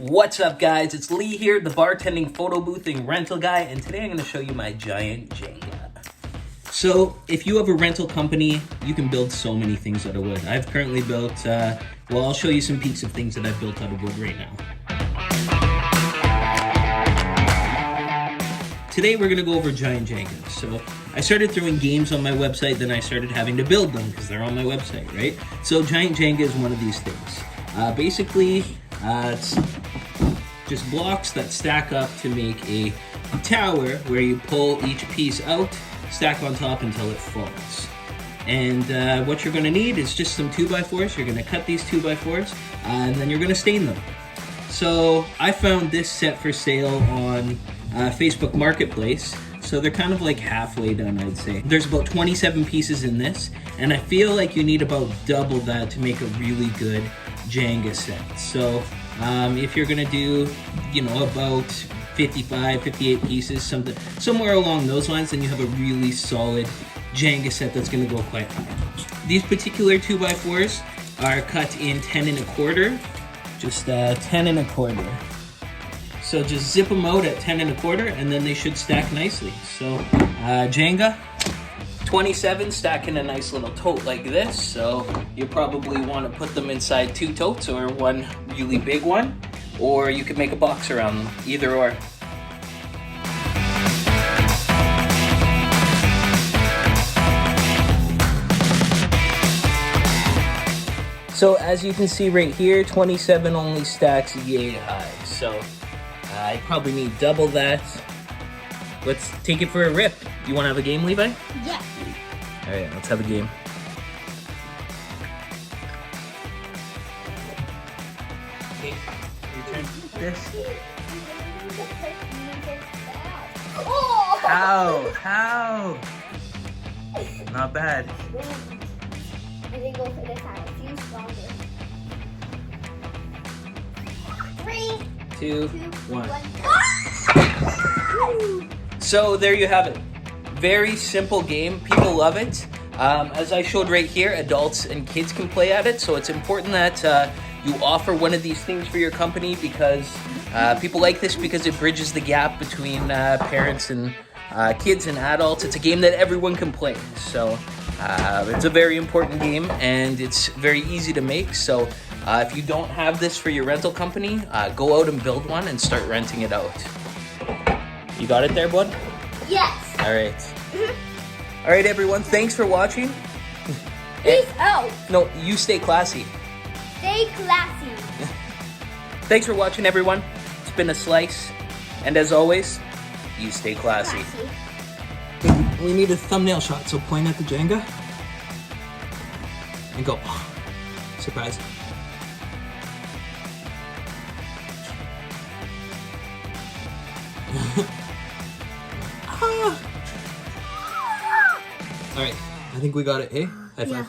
What's up, guys? It's Lee here, the bartending, photo boothing, rental guy, and today I'm going to show you my giant Jenga. So, if you have a rental company, you can build so many things out of wood. I've currently built, well, I'll show you some peeks of things that I've built out of wood right now. Today we're going to go over giant Jengas. So, I started throwing games on my website, then I started having to build them because they're on my website, right? So, giant Jenga is one of these things. Basically, it's just blocks that stack up to make a tower where you pull each piece out, stack on top until it falls. And what you're going to need is just some 2x4s. You're going to cut these 2x4s and then you're going to stain them. So I found this set for sale on Facebook Marketplace. So they're kind of like halfway done, I'd say. There's about 27 pieces in this, and I feel like you need about double that to make a really good Jenga set. So if you're gonna do, about 55, 58 pieces, somewhere along those lines, then you have a really solid Jenga set that's gonna go quite high. These particular 2x4s are cut in 10 1/4, just 10 1/4. So just zip them out at 10 1/4 and then they should stack nicely. So Jenga, 27 stack in a nice little tote like this. So you probably want to put them inside 2 totes or one really big one, or you could make a box around them, either or. So as you can see right here, 27 only stacks yay high. So I probably need double that. Let's take it for a rip. You want to have a game, Levi? Yeah. All right, let's have a game. Okay, your turn. This. Oh! How? Not bad. I think go for this side. It seems stronger. 3, 2, 1. 1. So there you have it. Very simple game. People love it. As I showed right here, adults and kids can play at it. So it's important that you offer one of these things for your company because people like this because it bridges the gap between parents and kids and adults. It's a game that everyone can play. So it's a very important game and it's very easy to make. So if you don't have this for your rental company, go out and build one and start renting it out. You got it there, bud? Yes. All right. All right, everyone. Thanks for watching. Peace out. No, you stay classy. Stay classy. Thanks for watching, everyone. It's been a slice. And as always, you stay classy. We need a thumbnail shot, so point at the Jenga. And go. Surprise. All right, I think we got it, eh? High five. Yeah.